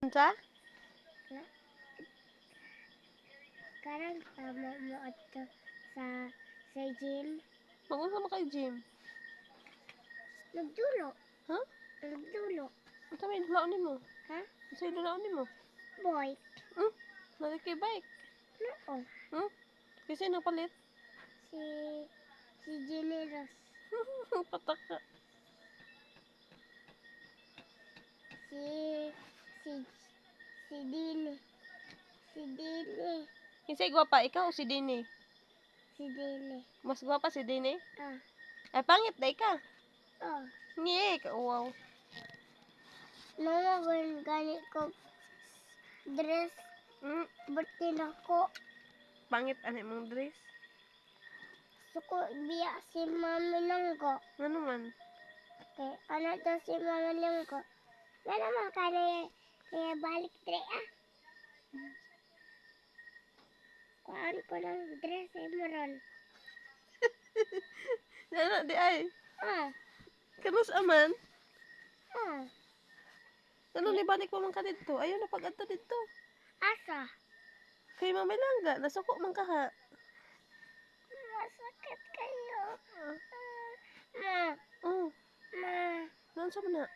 Unsa? Karang tama mo ato sa gym. Mag-unsa man kay gym? Nagdulo. Ha? Nagdulo. Unsa may dulaon nimo? Ha? Unsa may dulaon nimo? Boy. Nalik kay bike. No. Kasi napalit. Si Generous. Patak ka. Si Dini. Si Dini. Kinsay gwapa, ikaw o si Dini? Si Dini. Mas gwapa si Dini? Ah. Ay, pangit day ka. Oh. Ngi, wow. Nung gani ko dress. Bertin ako. Pangit ani mong dress. Suko biya si mami lang ko. Ano man? Okay, ano to si mami lang ko. Nga naman kaya balik dre Kuhaan ko ng dress maron. Nana, di ay. Kanus aman? Ano ni balik mo man ka dito? Ayaw na pag-adto dito. Asa? Kay mami langga, nasuko man ka ha. Masakit kayo. Ma. Nansa man na?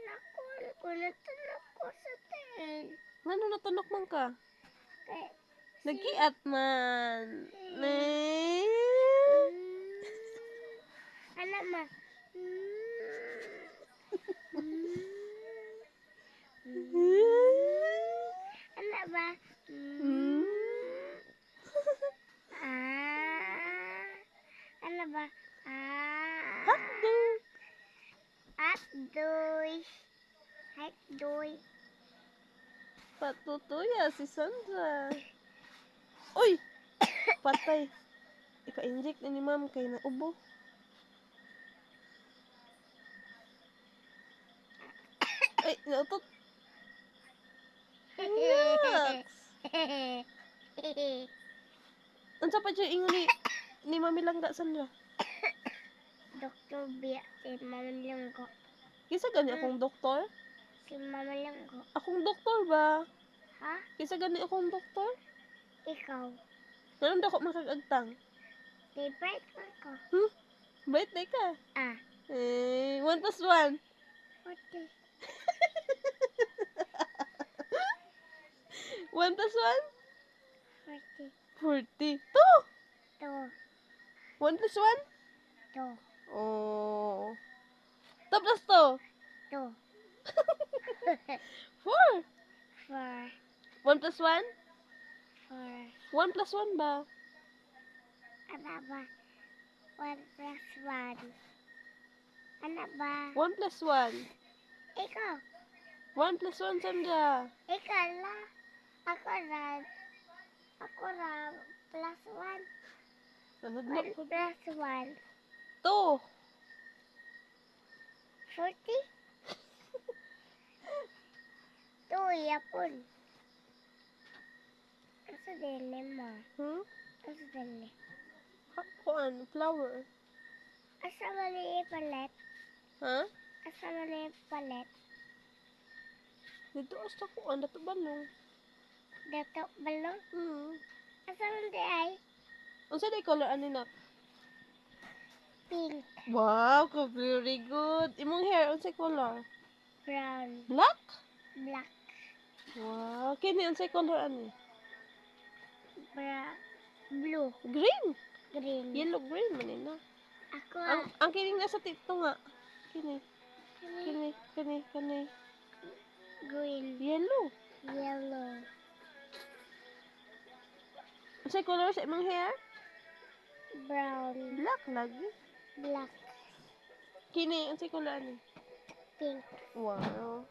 Nakuhan ko natunog ko sa tail. Ngano natunok man ka? Kay Nagiat man. anak ma. Anak ba? Anak ba? Hotdog. Hotdoy. Patutuya si Sandra. Uy! Patay. Ipa-inject na ni ma'am kay naubo. Ay, nautot. Relax. Unsa pa dyan ingon ni Mami Langga, Sandra? Doktor Bia, si Mama lang ko. Kisa gani akong doktor? Si Mama lang ko. Akong doktor ba? Ha? Kisa gani akong doktor? Ikaw. Ganun dako makagagtang. Di bright ko. Bait na ka. 1 plus 1. 40. 1 plus 1? 40. 40. 2! 1 plus 1? 2. Oh. 2 plus 2? 2. 4. 4. 1 plus 1? 4. 1 plus 1 ba? Ano ba? 1 plus 1. Ano ba? 1 plus 1. Ikaw. 1 plus 1, Sandra. Ikaw la. Ako ra plus 1. Ano 1 plus 1. 2. 40? 2 yapon. Asa dili mo? Asa dili? Kuan, flower. Asa mali palet? Ha? Asa mali palet? Dito asta kuan, dato balong. Dato balong? Asa man di ay? Unsa day color ani nak? Pink. Wow, very good. Imong hair unsay color? Brown. Black? Black. Wow, kini unsay color ani? Blue. Green. Green. Yellow green man na. Ako Ang kining nasa tito nga. Kini. green. Yellow. Yellow. Unsay color sa imong hair? Brown. Black lagi. Black. Kini unsay color ani? Pink. Wow.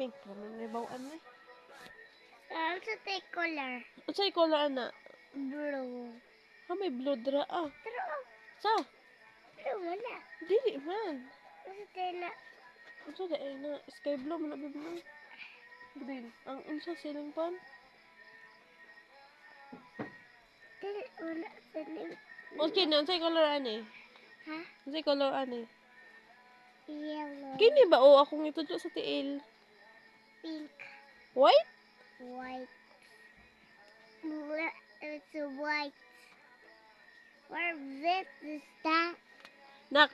Pink naman may bawaan na. Ano sa color? Unsay color ana? Blue. Ha may blue dra Pero Sa? blue wala. Dili man. Unsa Unsa da na sky blue man na blue. Green. Ang unsa ceiling fan? wala sa Okay na unsay color ani? Ha? Unsay color ani? Yellow. Kini ba o akong itudlo sa tiil? Pink. White? White. It's a white. Where this is that? Nak,